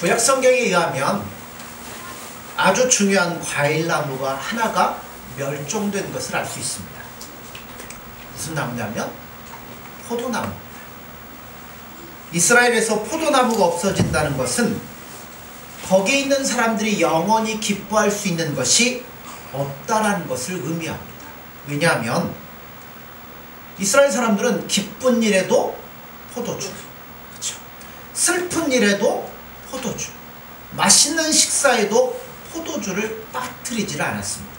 구약 성경에 의하면 아주 중요한 과일나무가 하나가 멸종된 것을 알 수 있습니다. 무슨 나무냐면 포도나무입니다. 이스라엘에서 포도나무가 없어진다는 것은 거기에 있는 사람들이 영원히 기뻐할 수 있는 것이 없다라는 것을 의미합니다. 왜냐하면 이스라엘 사람들은 기쁜 일에도 포도주, 그렇죠? 슬픈 일에도 포도주, 맛있는 식사에도 포도주를 빠뜨리지를 않았습니다.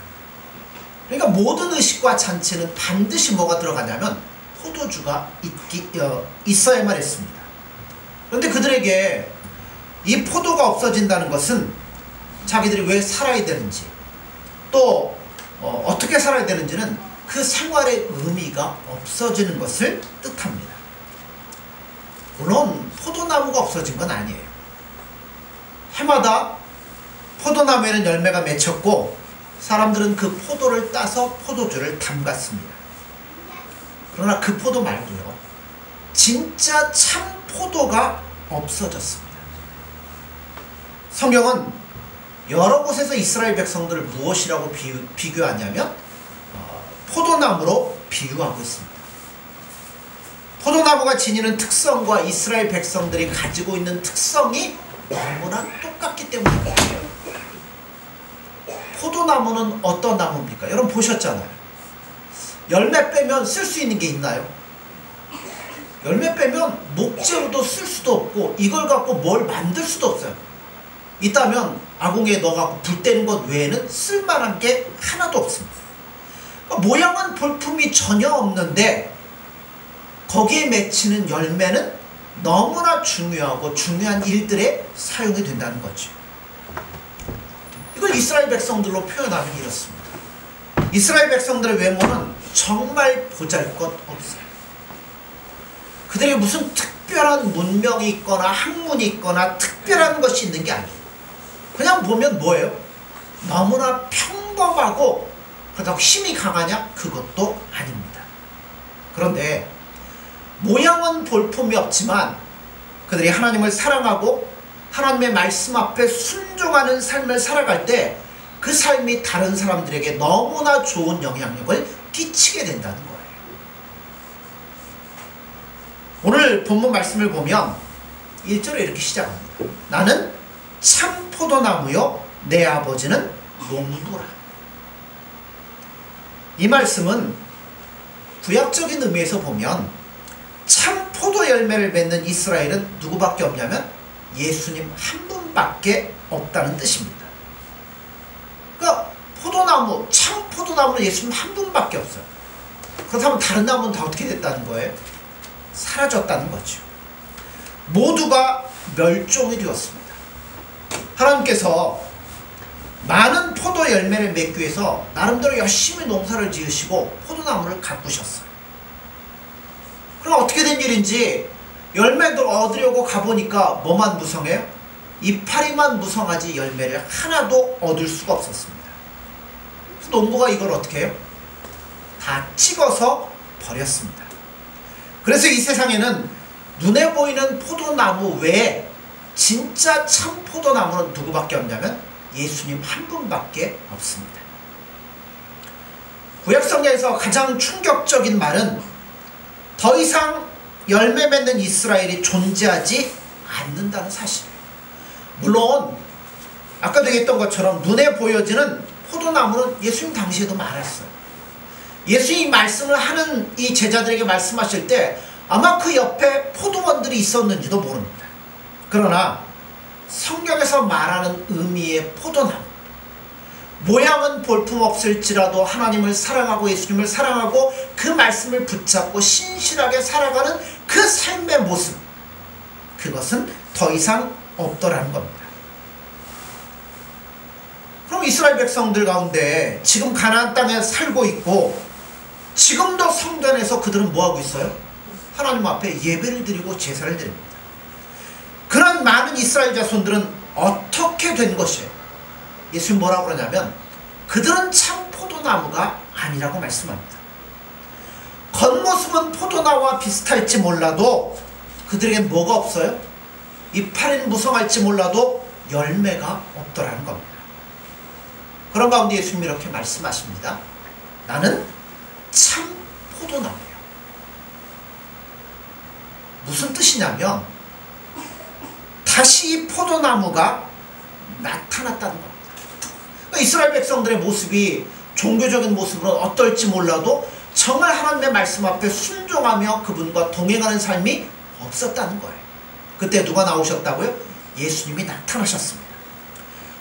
그러니까 모든 의식과 잔치는 반드시 뭐가 들어가냐면 포도주가 있어야만 했습니다. 그런데 그들에게 이 포도가 없어진다는 것은 자기들이 왜 살아야 되는지, 또 어떻게 살아야 되는지는 그 생활의 의미가 없어지는 것을 뜻합니다. 물론 포도나무가 없어진 건 아니에요. 해마다 포도나무에는 열매가 맺혔고 사람들은 그 포도를 따서 포도주를 담갔습니다. 그러나 그 포도 말고요, 진짜 참 포도가 없어졌습니다. 성경은 여러 곳에서 이스라엘 백성들을 무엇이라고 비교하냐면 포도나무로 비유하고 있습니다. 포도나무가 지니는 특성과 이스라엘 백성들이 가지고 있는 특성이 너무나 똑같기 때문입니다. 포도나무는 어떤 나무입니까? 여러분 보셨잖아요. 열매 빼면 쓸 수 있는 게 있나요? 열매 빼면 목재로도 쓸 수도 없고 이걸 갖고 뭘 만들 수도 없어요. 있다면 아궁이에 넣어갖고 불 떼는 것 외에는 쓸만한 게 하나도 없습니다. 그러니까 모양은 볼품이 전혀 없는데 거기에 맺히는 열매는 너무나 중요하고 중요한 일들에 사용이 된다는 거죠. 이걸 이스라엘 백성들로 표현하면 이렇습니다. 이스라엘 백성들의 외모는 정말 보잘것없어요. 그들에게 무슨 특별한 문명이 있거나 학문이 있거나 특별한 것이 있는 게 아니에요. 그냥 보면 뭐예요? 너무나 평범하고 그렇다고 힘이 강하냐? 그것도 아닙니다. 그런데 모양은 볼품이 없지만 그들이 하나님을 사랑하고 하나님의 말씀 앞에 순종하는 삶을 살아갈 때 그 삶이 다른 사람들에게 너무나 좋은 영향력을 끼치게 된다는 거예요. 오늘 본문 말씀을 보면 1절에 이렇게 시작합니다. 나는 참 포도나무요 내 아버지는 농부라. 이 말씀은 구약적인 의미에서 보면 참 포도 열매를 맺는 이스라엘은 누구밖에 없냐면 예수님 한 분밖에 없다는 뜻입니다. 그러니까 포도나무, 참 포도나무는 예수님 한 분밖에 없어요. 그렇다면 다른 나무는 다 어떻게 됐다는 거예요? 사라졌다는 거죠. 모두가 멸종이 되었습니다. 하나님께서 많은 포도 열매를 맺기 위해서 나름대로 열심히 농사를 지으시고 포도나무를 가꾸셨어요. 그럼 어떻게 된 일인지 열매를 얻으려고 가보니까 뭐만 무성해요? 이파리만 무성하지 열매를 하나도 얻을 수가 없었습니다. 그래서 농부가 이걸 어떻게 해요? 다 찍어서 버렸습니다. 그래서 이 세상에는 눈에 보이는 포도나무 외에 진짜 참 포도나무는 누구밖에 없냐면 예수님 한 분밖에 없습니다. 구약성경에서 가장 충격적인 말은 더 이상 열매 맺는 이스라엘이 존재하지 않는다는 사실이에요. 물론 아까도 얘기했던 것처럼 눈에 보여지는 포도나무는 예수님 당시에도 많았어요. 예수님이 말씀을 하는 이 제자들에게 말씀하실 때 아마 그 옆에 포도원들이 있었는지도 모릅니다. 그러나 성경에서 말하는 의미의 포도나무, 모양은 볼품없을지라도 하나님을 사랑하고 예수님을 사랑하고 그 말씀을 붙잡고 신실하게 살아가는 그 삶의 모습, 그것은 더 이상 없더라는 겁니다. 그럼 이스라엘 백성들 가운데 지금 가나안 땅에 살고 있고 지금도 성전에서 그들은 뭐하고 있어요? 하나님 앞에 예배를 드리고 제사를 드립니다. 그런 많은 이스라엘 자손들은 어떻게 된 것이에요? 예수님 뭐라고 그러냐면 그들은 참 포도나무가 아니라고 말씀합니다. 겉모습은 포도나무와 비슷할지 몰라도 그들에겐 뭐가 없어요? 이파리는 무성할지 몰라도 열매가 없더라는 겁니다. 그런 가운데 예수님이 이렇게 말씀하십니다. 나는 참 포도나무예요. 무슨 뜻이냐면 다시 이 포도나무가 나타났다는 겁니다. 그러니까 이스라엘 백성들의 모습이 종교적인 모습으로는 어떨지 몰라도 정말 하나님의 말씀 앞에 순종하며 그분과 동행하는 삶이 없었다는 거예요. 그때 누가 나오셨다고요? 예수님이 나타나셨습니다.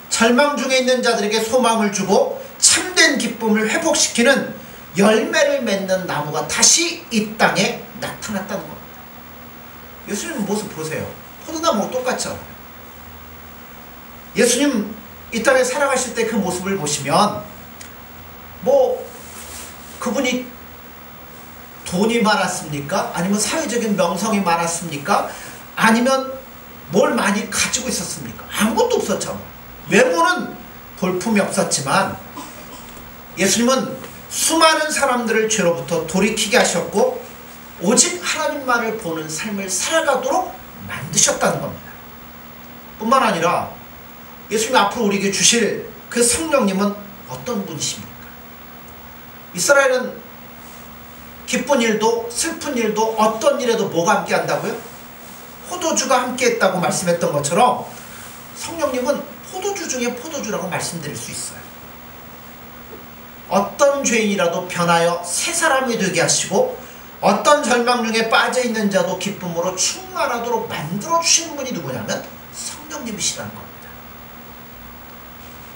절망 중에 있는 자들에게 소망을 주고 참된 기쁨을 회복시키는 열매를 맺는 나무가 다시 이 땅에 나타났다는 겁니다. 예수님 모습 보세요. 포도나무와 똑같죠. 예수님 이 땅에 살아가실 때 그 모습을 보시면 뭐 그분이 돈이 많았습니까? 아니면 사회적인 명성이 많았습니까? 아니면 뭘 많이 가지고 있었습니까? 아무것도 없었죠. 외모는 볼품이 없었지만 예수님은 수많은 사람들을 죄로부터 돌이키게 하셨고 오직 하나님만을 보는 삶을 살아가도록 만드셨다는 겁니다. 뿐만 아니라 예수님이 앞으로 우리에게 주실 그 성령님은 어떤 분이십니까? 이스라엘은 기쁜 일도 슬픈 일도 어떤 일에도 뭐가 함께 한다고요? 포도주가 함께 했다고 말씀했던 것처럼 성령님은 포도주 중에 포도주라고 말씀드릴 수 있어요. 어떤 죄인이라도 변하여 새 사람이 되게 하시고 어떤 절망 중에 빠져있는 자도 기쁨으로 충만하도록 만들어주시는 분이 누구냐면 성령님이시라는 겁니다.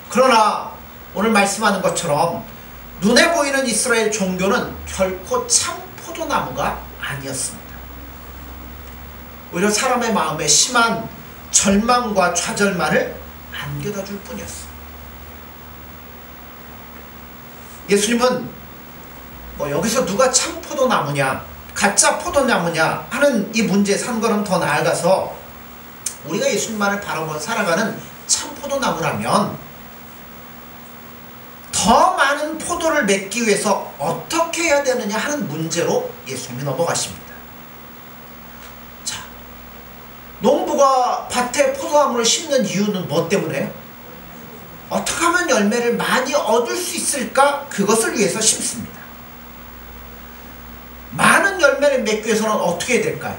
그러나 오늘 말씀하는 것처럼 눈에 보이는 이스라엘 종교는 결코 참 포도나무가 아니었습니다. 오히려 사람의 마음에 심한 절망과 좌절만을 안겨다 줄 뿐이었어요. 예수님은 뭐 여기서 누가 참 포도나무냐 가짜 포도나무냐 하는 이 문제에 한 걸음 더 나아가서 우리가 예수님만을 바라보며 살아가는 참 포도나무라면 더 많은 포도를 맺기 위해서 어떻게 해야 되느냐 하는 문제로 예수님이 넘어가십니다. 자, 농부가 밭에 포도나무를 심는 이유는 뭐 때문에? 어떻게 하면 열매를 많이 얻을 수 있을까? 그것을 위해서 심습니다. 많은 열매를 맺기 위해서는 어떻게 해야 될까요?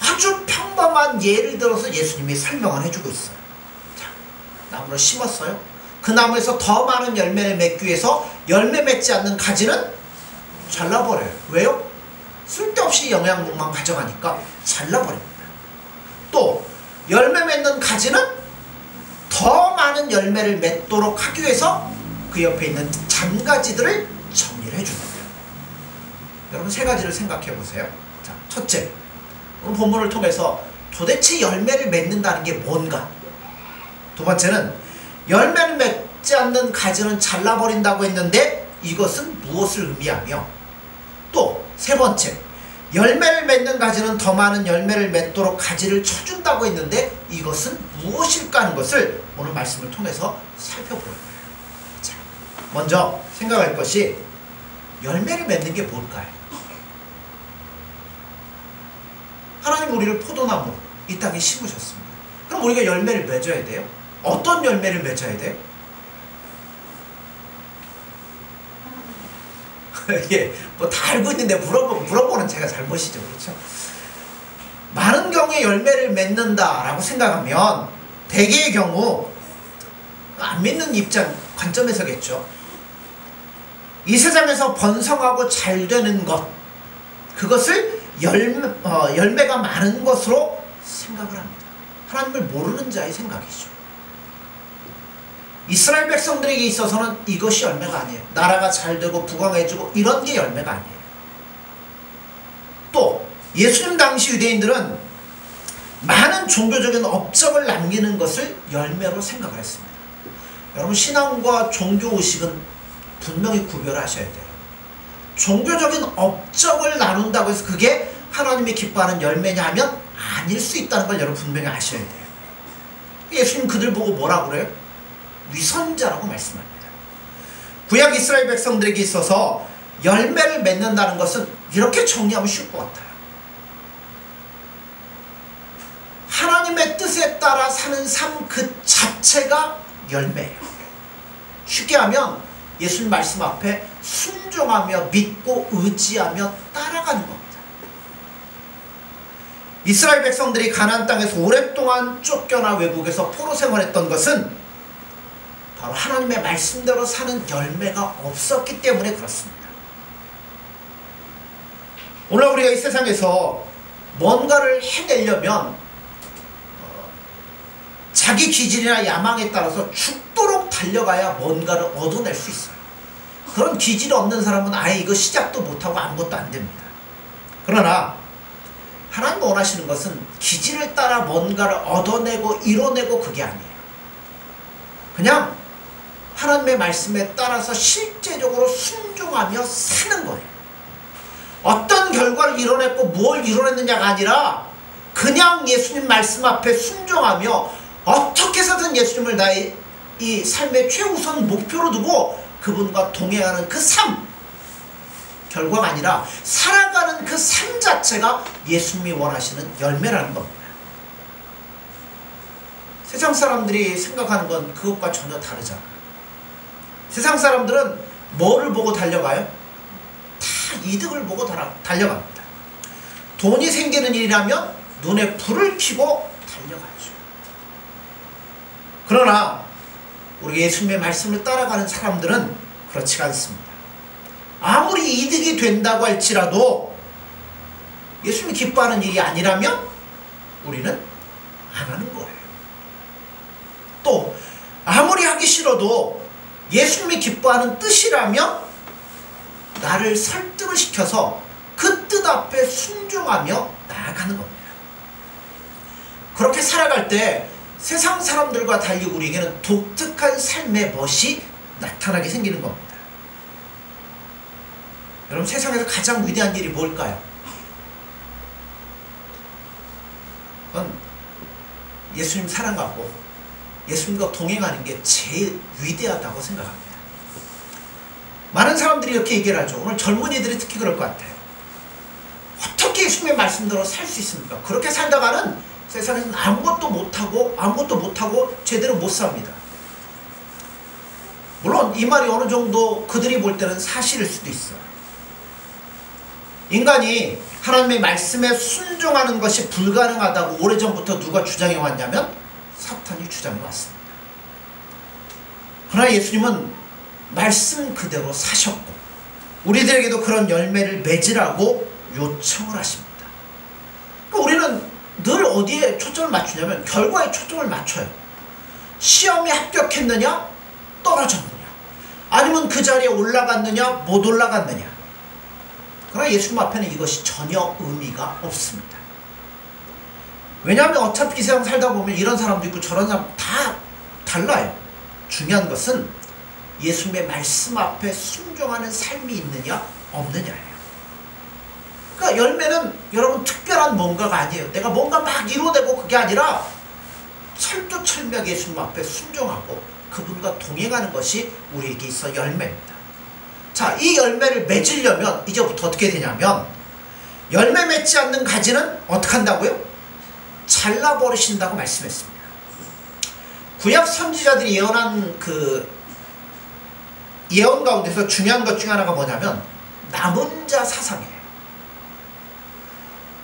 아주 평범한 예를 들어서 예수님이 설명을 해주고 있어요. 자, 나무를 심었어요. 그 나무에서 더 많은 열매를 맺기 위해서 열매 맺지 않는 가지는 잘라버려요. 왜요? 쓸데없이 영양분만 가져가니까 잘라버립니다. 또 열매 맺는 가지는 더 많은 열매를 맺도록 하기 위해서 그 옆에 있는 잔가지들을 정리를 해줍니다. 여러분 세 가지를 생각해 보세요. 자, 첫째, 오늘 본문을 통해서 도대체 열매를 맺는다는 게 뭔가? 두 번째는 열매를 맺지 않는 가지는 잘라버린다고 했는데 이것은 무엇을 의미하며, 또 세 번째, 열매를 맺는 가지는 더 많은 열매를 맺도록 가지를 쳐준다고 했는데 이것은 무엇일까 하는 것을 오늘 말씀을 통해서 살펴볼 거예요. 자, 먼저 생각할 것이 열매를 맺는 게 뭘까요? 하나님 우리를 포도나무 이 땅에 심으셨습니다. 그럼 우리가 열매를 맺어야 돼요? 어떤 열매를 맺어야 돼요? 예, 뭐 다 알고 있는데 물어보는 제가 잘못이죠. 그렇죠? 많은 경우에 열매를 맺는다라고 생각하면 대개의 경우 안 믿는 입장, 관점에서겠죠. 이 세상에서 번성하고 잘 되는 것, 그것을 열매가 많은 것으로 생각을 합니다. 하나님을 모르는 자의 생각이죠. 이스라엘 백성들에게 있어서는 이것이 열매가 아니에요. 나라가 잘 되고 부강해지고 이런 게 열매가 아니에요. 또 예수님 당시 유대인들은 많은 종교적인 업적을 남기는 것을 열매로 생각을 했습니다. 여러분 신앙과 종교의식은 분명히 구별을 하셔야 돼요. 종교적인 업적을 나눈다고 해서 그게 하나님이 기뻐하는 열매냐 하면 아닐 수 있다는 걸 여러분 분명히 아셔야 돼요. 예수님 그들 보고 뭐라고 그래요? 위선자라고 말씀합니다. 구약 이스라엘 백성들에게 있어서 열매를 맺는다는 것은 이렇게 정리하면 쉬울 것 같아요. 하나님의 뜻에 따라 사는 삶 그 자체가 열매예요. 쉽게 하면 예수님 말씀 앞에 순종하며 믿고 의지하며 따라가는 겁니다. 이스라엘 백성들이 가나안 땅에서 오랫동안 쫓겨나 외국에서 포로 생활했던 것은 바로 하나님의 말씀대로 사는 열매가 없었기 때문에 그렇습니다. 오늘 우리가 이 세상에서 뭔가를 해내려면 자기 기질이나 야망에 따라서 죽도록 달려가야 뭔가를 얻어낼 수 있어요. 그런 기질이 없는 사람은 아예 이거 시작도 못하고 아무것도 안 됩니다. 그러나 하나님 원하시는 것은 기질을 따라 뭔가를 얻어내고 이뤄내고 그게 아니에요. 그냥 하나님의 말씀에 따라서 실제적으로 순종하며 사는 거예요. 어떤 결과를 이뤄냈고 뭘 이뤄냈느냐가 아니라 그냥 예수님 말씀 앞에 순종하며 어떻게 해서든 예수님을 나의 이 삶의 최우선 목표로 두고 그분과 동행하는 그 삶, 결과가 아니라 살아가는 그 삶 자체가 예수님이 원하시는 열매라는 겁니다. 세상 사람들이 생각하는 건 그것과 전혀 다르잖아요. 세상 사람들은 뭐를 보고 달려가요? 다 이득을 보고 달려갑니다. 돈이 생기는 일이라면 눈에 불을 켜고 달려가죠. 그러나 우리 예수님의 말씀을 따라가는 사람들은 그렇지가 않습니다. 아무리 이득이 된다고 할지라도 예수님이 기뻐하는 일이 아니라면 우리는 안 하는 거예요. 또 아무리 하기 싫어도 예수님이 기뻐하는 뜻이라면 나를 설득을 시켜서 그 뜻 앞에 순종하며 나아가는 겁니다. 그렇게 살아갈 때 세상 사람들과 달리 우리에게는 독특한 삶의 멋이 나타나게 생기는 겁니다. 여러분, 세상에서 가장 위대한 일이 뭘까요? 그건 예수님 사랑하고 예수님과 동행하는 게 제일 위대하다고 생각합니다. 많은 사람들이 이렇게 얘기를 하죠. 오늘 젊은이들이 특히 그럴 것 같아요. 어떻게 예수님의 말씀대로 살 수 있습니까? 그렇게 살다가는 세상에서는 아무것도 못하고 제대로 못 삽니다. 물론 이 말이 어느 정도 그들이 볼 때는 사실일 수도 있어요. 인간이 하나님의 말씀에 순종하는 것이 불가능하다고 오래전부터 누가 주장해 왔냐면 사탄이 주장해 왔습니다. 그러나 예수님은 말씀 그대로 사셨고 우리들에게도 그런 열매를 맺으라고 요청을 하십니다. 그러니까 우리는 늘 어디에 초점을 맞추냐면 결과에 초점을 맞춰요. 시험에 합격했느냐 떨어졌느냐, 아니면 그 자리에 올라갔느냐 못 올라갔느냐. 그러나 예수님 앞에는 이것이 전혀 의미가 없습니다. 왜냐하면 어차피 이 세상 살다 보면 이런 사람도 있고 저런 사람 다 달라요. 중요한 것은 예수님의 말씀 앞에 순종하는 삶이 있느냐 없느냐예요. 그러니까 열매는 여러분 특별한 뭔가가 아니에요. 내가 뭔가 막 이루어내고 그게 아니라 철두철미하게 예수님 앞에 순종하고 그분과 동행하는 것이 우리에게 있어 열매입니다. 자, 이 열매를 맺으려면 이제부터 어떻게 되냐면 열매 맺지 않는 가지는 어떻게 한다고요? 잘라버리신다고 말씀했습니다. 구약 선지자들이 예언한 그 예언 가운데서 중요한 것 중 하나가 뭐냐면 남은 자 사상이에요.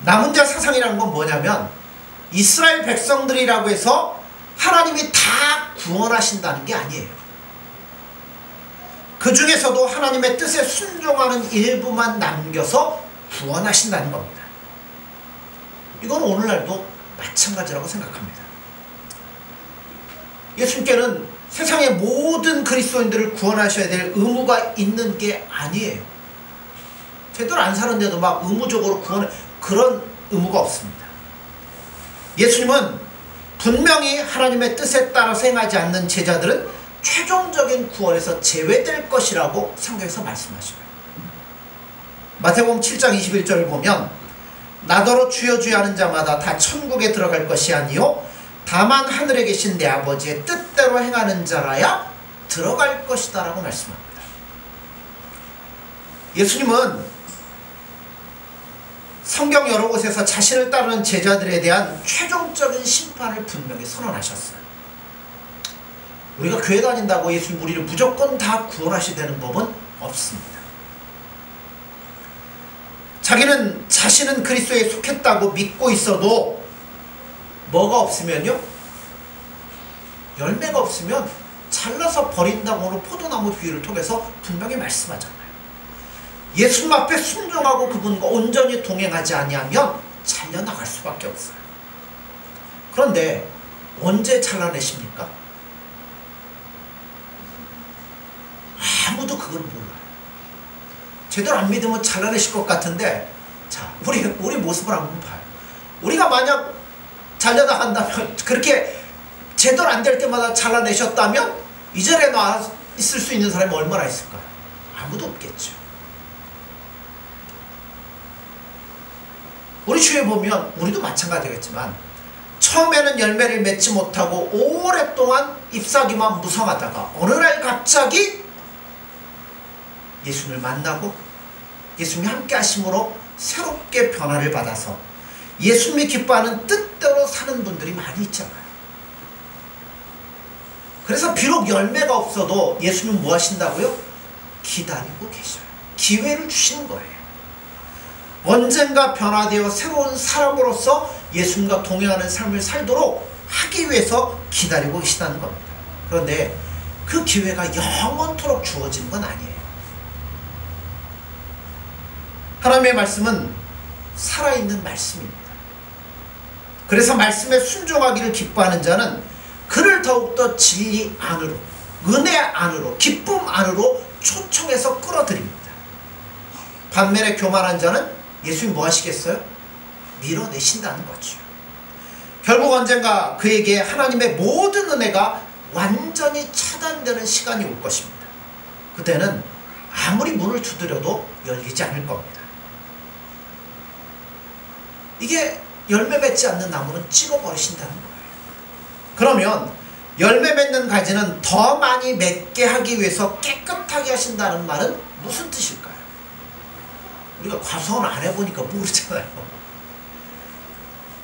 남은 자 사상이라는 건 뭐냐면 이스라엘 백성들이라고 해서 하나님이 다 구원하신다는 게 아니에요. 그 중에서도 하나님의 뜻에 순종하는 일부만 남겨서 구원하신다는 겁니다. 이건 오늘날도 마찬가지라고 생각합니다. 예수님께는 세상의 모든 그리스도인들을 구원하셔야 될 의무가 있는 게 아니에요. 제대로 안 사는데도 막 의무적으로 구원해, 그런 의무가 없습니다. 예수님은 분명히 하나님의 뜻에 따라서 행하지 않는 제자들은 최종적인 구원에서 제외될 것이라고 성경에서 말씀하셔요. 마태복음 7장 21절을 보면 나더러 주여 주여 하는 자마다 다 천국에 들어갈 것이 아니요 다만 하늘에 계신 내 아버지의 뜻대로 행하는 자라야 들어갈 것이다 라고 말씀합니다. 예수님은 성경 여러 곳에서 자신을 따르는 제자들에 대한 최종적인 심판을 분명히 선언하셨어요. 우리가 교회 다닌다고 예수님 우리를 무조건 다 구원하시되는 법은 없습니다. 자신은 그리스도에 속했다고 믿고 있어도 뭐가 없으면요? 열매가 없으면 잘라서 버린다고 하는 포도나무 비유를 통해서 분명히 말씀하잖아요. 예수님 앞에 순종하고 그분과 온전히 동행하지 아니하면 잘려나갈 수밖에 없어요. 그런데 언제 잘라내십니까? 아무도 그걸 몰라요. 제대로 안 믿으면 잘라내실 것 같은데, 자, 우리 모습을 한번 봐요. 우리가 만약 잘려나간다면, 그렇게 제대로 안 될 때마다 잘라내셨다면 이 자리에 나와 있을 수 있는 사람이 얼마나 있을까요? 아무도 없겠죠. 우리 주위에 보면 우리도 마찬가지겠지만 처음에는 열매를 맺지 못하고 오랫동안 잎사귀만 무성하다가 어느 날 갑자기 예수님을 만나고 예수님이 함께 하심으로 새롭게 변화를 받아서 예수님이 기뻐하는 뜻대로 사는 분들이 많이 있잖아요. 그래서 비록 열매가 없어도 예수님은 뭐 하신다고요? 기다리고 계셔요. 기회를 주시는 거예요. 언젠가 변화되어 새로운 사람으로서 예수님과 동행하는 삶을 살도록 하기 위해서 기다리고 계시다는 겁니다. 그런데 그 기회가 영원토록 주어지는 건 아니에요. 하나님의 말씀은 살아있는 말씀입니다. 그래서 말씀에 순종하기를 기뻐하는 자는 그를 더욱더 진리 안으로, 은혜 안으로, 기쁨 안으로 초청해서 끌어들입니다. 반면에 교만한 자는 예수님이 뭐 하시겠어요? 밀어내신다는 거죠. 결국 언젠가 그에게 하나님의 모든 은혜가 완전히 차단되는 시간이 올 것입니다. 그때는 아무리 문을 두드려도 열리지 않을 겁니다. 이게 열매 맺지 않는 나무는 찍어버리신다는 거예요. 그러면 열매 맺는 가지는 더 많이 맺게 하기 위해서 깨끗하게 하신다는 말은 무슨 뜻일까요? 우리가 과수원 안 해보니까 모르잖아요.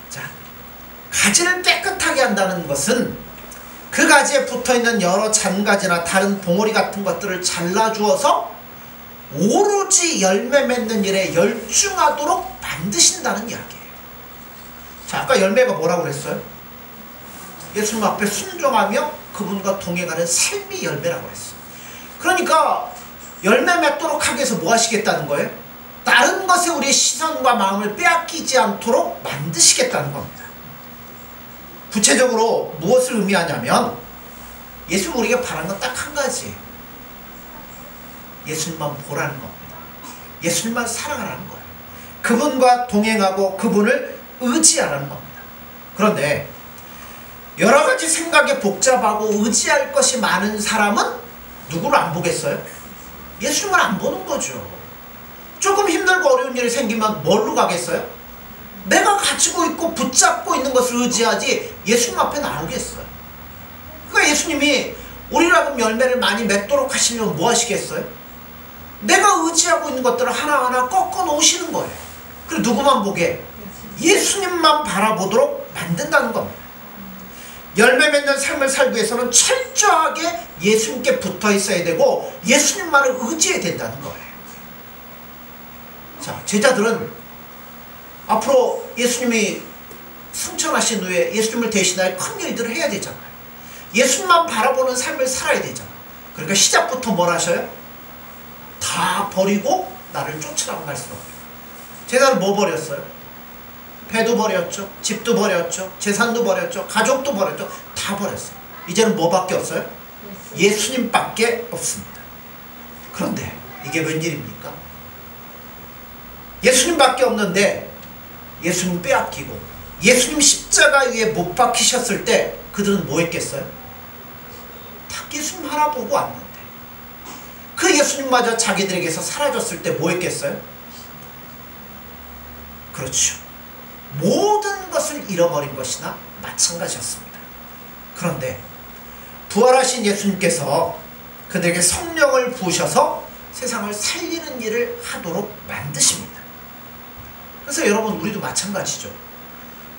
자, 가지를 깨끗하게 한다는 것은 그 가지에 붙어있는 여러 잔가지나 다른 봉오리 같은 것들을 잘라주어서 오로지 열매 맺는 일에 열중하도록 만드신다는 이야기예요. 자, 아까 열매가 뭐라고 그랬어요? 예수님 앞에 순종하며 그분과 동행하는 삶이 열매라고 했어요. 그러니까 열매 맺도록 하기 위해서 뭐 하시겠다는 거예요? 다른 것에 우리의 시선과 마음을 빼앗기지 않도록 만드시겠다는 겁니다. 구체적으로 무엇을 의미하냐면 예수님 우리에게 바라는 건 딱 한 가지예요. 예수님만 보라는 겁니다. 예수님만 사랑하라는 거예요. 그분과 동행하고 그분을 의지하라는 겁니다. 그런데 여러 가지 생각이 복잡하고 의지할 것이 많은 사람은 누구를 안 보겠어요? 예수님을 안 보는 거죠. 조금 힘들고 어려운 일이 생기면 뭘로 가겠어요? 내가 가지고 있고 붙잡고 있는 것을 의지하지 예수님 앞에 나오겠어요? 그러니까 예수님이 우리라고 열매를 많이 맺도록 하시려면 뭐 하시겠어요? 내가 의지하고 있는 것들을 하나하나 꺾어 놓으시는 거예요. 그리고 누구만 보게? 예수님만 바라보도록 만든다는 겁니다. 열매 맺는 삶을 살기 위해서는 철저하게 예수님께 붙어 있어야 되고 예수님만을 의지해야 된다는 거예요. 자, 제자들은 앞으로 예수님이 승천하신 후에 예수님을 대신할 큰 일들을 해야 되잖아요. 예수님만 바라보는 삶을 살아야 되잖아요. 그러니까 시작부터 뭘 하셔요? 다 버리고 나를 쫓으라고 말씀합니다. 제자는 뭐 버렸어요? 배도 버렸죠. 집도 버렸죠. 재산도 버렸죠. 가족도 버렸죠. 다 버렸어요. 이제는 뭐밖에 없어요? 예수님밖에 없습니다. 그런데 이게 웬일입니까? 예수님밖에 없는데 예수님 빼앗기고 예수님 십자가 위에 못 박히셨을 때 그들은 뭐 했겠어요? 다 예수님 하나 보고 왔는데 그 예수님마저 자기들에게서 사라졌을 때 뭐 했겠어요? 그렇죠. 모든 것을 잃어버린 것이나 마찬가지였습니다. 그런데 부활하신 예수님께서 그들에게 성령을 부으셔서 세상을 살리는 일을 하도록 만드십니다. 그래서 여러분 우리도 마찬가지죠.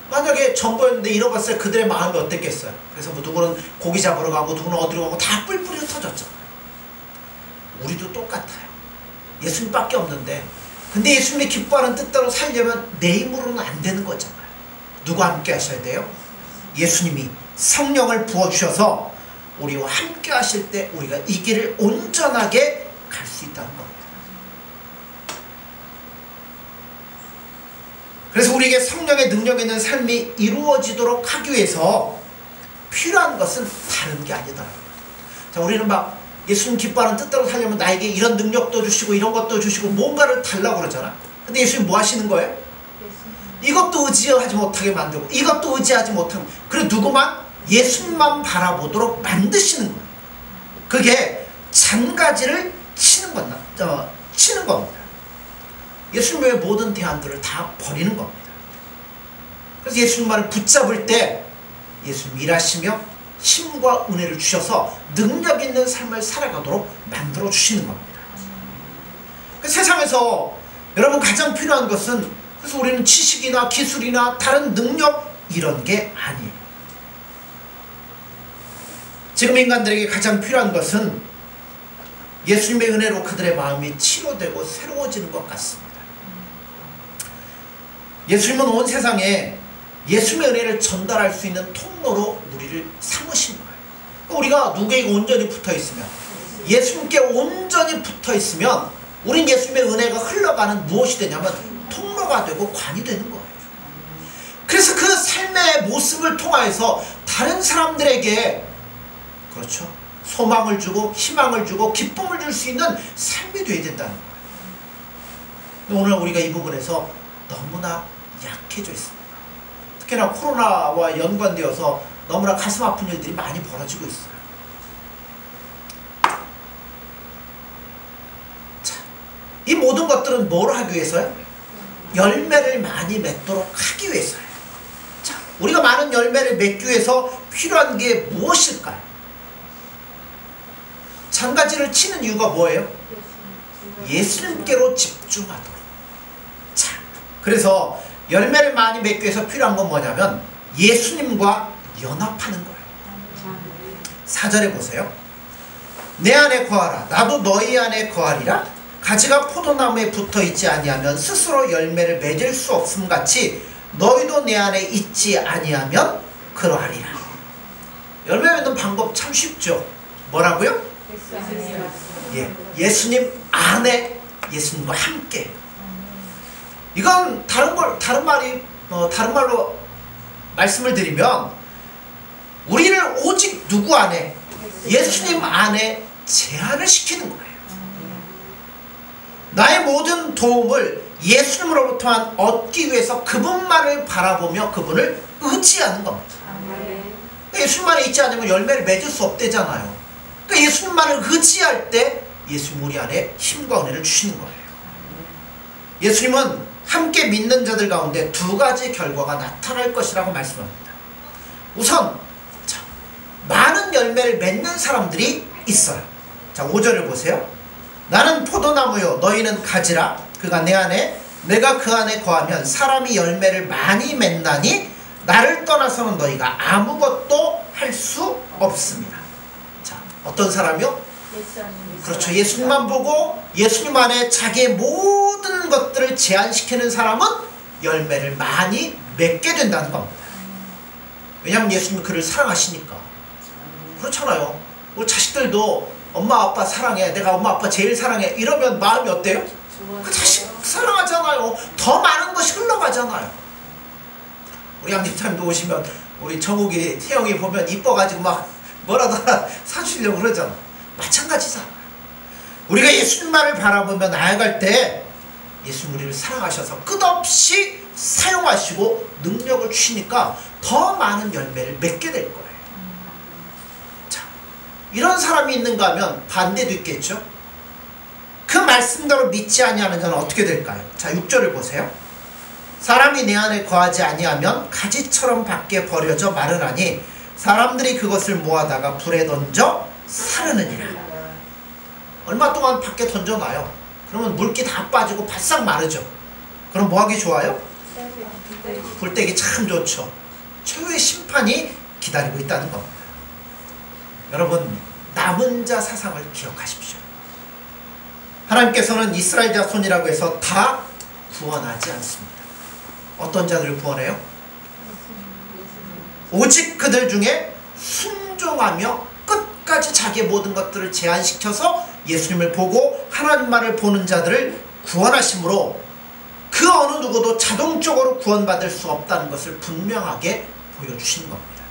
만약에 전부였는데 잃어봤어요. 그들의 마음이 어땠겠어요? 그래서 뭐 누구는 고기 잡으러 가고 누구는 어디로 가고 다 뿔뿔이 흩어졌잖아요. 우리도 똑같아요. 예수님밖에 없는데, 근데 예수님이 기뻐하는 뜻대로 살려면 내 힘으로는 안 되는 거잖아요. 누가 함께 하셔야 돼요? 예수님이 성령을 부어주셔서 우리와 함께 하실 때 우리가 이 길을 온전하게 갈 수 있다는 겁니다. 그래서 우리에게 성령의 능력 있는 삶이 이루어지도록 하기 위해서 필요한 것은 다른 게 아니더라고요. 자, 우리는 막 예수님 기뻐하는 뜻대로 살려면 나에게 이런 능력도 주시고 이런 것도 주시고 뭔가를 달라고 그러잖아. 근데 예수님 뭐 하시는 거예요? 이것도 의지하지 못하게 만들고 이것도 의지하지 못하고, 그래 누구만? 예수님만 바라보도록 만드시는 거예요. 그게 잔가지를 치는 겁니다. 예수님의 모든 대안들을 다 버리는 겁니다. 그래서 예수님만을 붙잡을 때 예수님 일하시며 힘과 은혜를 주셔서 능력 있는 삶을 살아가도록 만들어 주시는 겁니다. 세상에서 여러분 가장 필요한 것은, 그래서 우리는 지식이나 기술이나 다른 능력 이런 게 아니에요. 지금 인간들에게 가장 필요한 것은 예수님의 은혜로 그들의 마음이 치료되고 새로워지는 것 같습니다. 예수님은 온 세상에 예수님의 은혜를 전달할 수 있는 통로로 우리를 삼으신 거예요. 우리가 누구에게 온전히 붙어있으면, 예수님께 온전히 붙어있으면 우린 예수님의 은혜가 흘러가는 무엇이 되냐면 통로가 되고 관이 되는 거예요. 그래서 그 삶의 모습을 통하여서 다른 사람들에게, 그렇죠, 소망을 주고 희망을 주고 기쁨을 줄 수 있는 삶이 되어야 된다는 거예요. 오늘 우리가 이 부분에서 너무나 약해져 있습니다. 특히나 코로나와 연관되어서 너무나 가슴 아픈 일들이 많이 벌어지고 있어요. 자, 이 모든 것들은 뭘 하기 위해서요? 열매를 많이 맺도록 하기 위해서요. 자, 우리가 많은 열매를 맺기 위해서 필요한 게 무엇일까요? 잔가지를 치는 이유가 뭐예요? 예수님께로 집중하도록. 자, 그래서 열매를 많이 맺기 위해서 필요한 건 뭐냐면 예수님과 연합하는 거예요. 4절에 보세요. 내 안에 거하라. 나도 너희 안에 거하리라. 가지가 포도나무에 붙어있지 아니하면 스스로 열매를 맺을 수 없음 같이 너희도 내 안에 있지 아니하면 그러하리라. 열매 맺는 방법 참 쉽죠. 뭐라고요? 예수님 안에, 예수님과 함께. 이건 다른 말로 말씀을 드리면 우리를 오직 누구 안에? 예수님 안에 제한을 시키는 거예요. 나의 모든 도움을 예수님으로부터 얻기 위해서 그분만을 바라보며 그분을 의지하는 겁니다. 예수님만에 있지 않으면 열매를 맺을 수 없대잖아요. 그러니까 예수님만을 의지할 때 예수님 우리 안에 힘과 은혜를 주시는 거예요. 예수님은 함께 믿는 자들 가운데 두 가지 결과가 나타날 것이라고 말씀합니다. 우선 자, 많은 열매를 맺는 사람들이 있어요. 자, 5절을 보세요. 나는 포도나무요 너희는 가지라. 그가 내 안에 내가 그 안에 거하면 사람이 열매를 많이 맺나니 나를 떠나서는 너희가 아무것도 할 수 없습니다. 자, 어떤 사람이요? 그렇죠. 예수님만 보고 예수님 안에 자기의 모든 것들을 제한시키는 사람은 열매를 많이 맺게 된다는 겁니다. 왜냐하면 예수님은 그를 사랑하시니까. 그렇잖아요. 우리 자식들도 엄마 아빠 사랑해, 내가 엄마 아빠 제일 사랑해 이러면 마음이 어때요? 그 자식 사랑하잖아요. 더 많은 것이 흘러가잖아요. 우리 양집사님도 오시면 우리 정욱이 태영이 보면 이뻐가지고 막 뭐라도 하나 사주려고 그러잖아. 마찬가지잖아. 우리가 예수님만을 바라보며 나아갈 때 예수님 우리를 사랑하셔서 끝없이 사용하시고 능력을 주시니까 더 많은 열매를 맺게 될 거예요. 자, 이런 사람이 있는가 하면 반대도 있겠죠. 그 말씀대로 믿지 아니하는 자는 어떻게 될까요? 자, 6절을 보세요. 사람이 내 안에 거하지 아니하면 가지처럼 밖에 버려져 마르나니 사람들이 그것을 모아다가 불에 던져 사르느니라. 얼마 동안 밖에 던져놔요. 그러면 물기 다 빠지고 바싹 마르죠. 그럼 뭐 하기 좋아요? 불때기 참 좋죠. 최후의 심판이 기다리고 있다는 겁니다. 여러분, 남은 자 사상을 기억하십시오. 하나님께서는 이스라엘 자손이라고 해서 다 구원하지 않습니다. 어떤 자들을 구원해요? 오직 그들 중에 순종하며 끝까지 자기의 모든 것들을 제한시켜서 예수님을 보고 하나님만을 보는 자들을 구원하심으로 그 어느 누구도 자동적으로 구원받을 수 없다는 것을 분명하게 보여주시는 겁니다.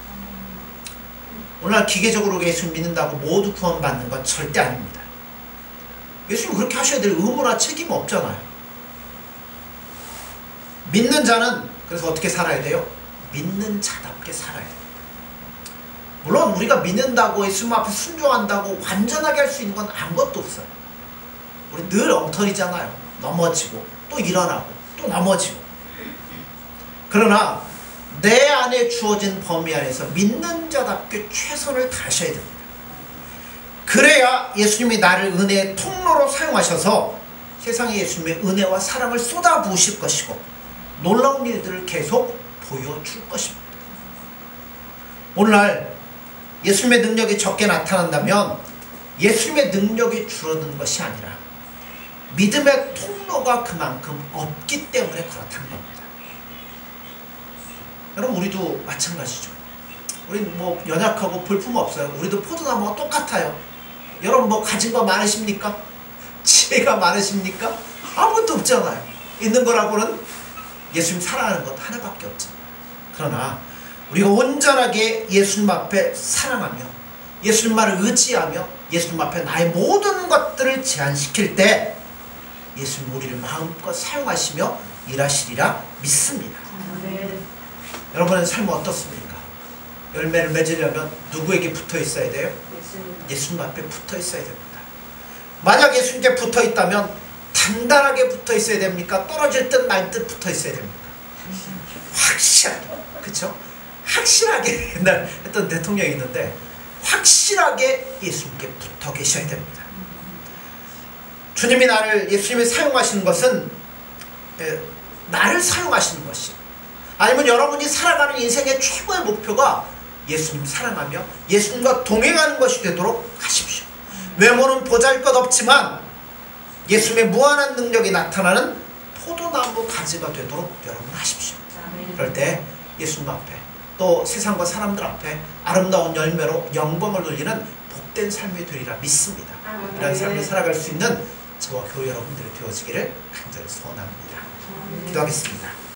오늘날 기계적으로 예수님 믿는다고 모두 구원받는 건 절대 아닙니다. 예수님 그렇게 하셔야 될 의무나 책임 없잖아요. 믿는 자는 그래서 어떻게 살아야 돼요? 믿는 자답게 살아야 돼요. 물론 우리가 믿는다고 예수님 앞에 순종한다고 완전하게 할 수 있는 건 아무것도 없어요. 우리 늘 엉터리잖아요. 넘어지고 또 일어나고 또 넘어지고. 그러나 내 안에 주어진 범위 안에서 믿는 자답게 최선을 다하셔야 됩니다. 그래야 예수님이 나를 은혜의 통로로 사용하셔서 세상에 예수님의 은혜와 사랑을 쏟아부으실 것이고 놀라운 일들을 계속 보여줄 것입니다. 오늘날 예수님의 능력이 적게 나타난다면 예수님의 능력이 줄어드는 것이 아니라 믿음의 통로가 그만큼 없기 때문에 그렇다는 겁니다. 여러분, 우리도 마찬가지죠. 우린 뭐 연약하고 볼품 없어요. 우리도 포도나무가 똑같아요. 여러분 뭐 가진 거 많으십니까? 지혜가 많으십니까? 아무것도 없잖아요. 있는 거라고는 예수님 사랑하는 것 하나밖에 없잖아요. 그러나 우리가 온전하게 예수님 앞에 사랑하며 예수님만을 의지하며 예수님 앞에 나의 모든 것들을 제한시킬 때 예수님 우리를 마음껏 사용하시며 일하시리라 믿습니다. 여러분의 삶은 어떻습니까? 열매를 맺으려면 누구에게 붙어 있어야 돼요? 예수님 앞에 붙어 있어야 됩니다. 만약 예수님께 붙어 있다면 단단하게 붙어 있어야 됩니까? 떨어질 듯 말 듯 붙어 있어야 됩니까? 확실하게. 그쵸? 확실하게 옛날 했던 대통령이 있는데 확실하게 예수님께 붙어 계셔야 됩니다. 주님이 나를 예수님이 사용하시는 것은 나를 사용하시는 것이 아니면 여러분이 살아가는 인생의 최고의 목표가 예수님 사랑하며 예수님과 동행하는 것이 되도록 하십시오. 외모는 보잘것없지만 예수님의 무한한 능력이 나타나는 포도나무 가지가 되도록 여러분 하십시오. 그럴 때 예수님 앞에 또 세상과 사람들 앞에 아름다운 열매로 영광을 돌리는 복된 삶이 되리라 믿습니다. 이런 삶을 살아갈 수 있는 저와 교회 여러분들이 되어지기를 간절히 소원합니다. 기도하겠습니다.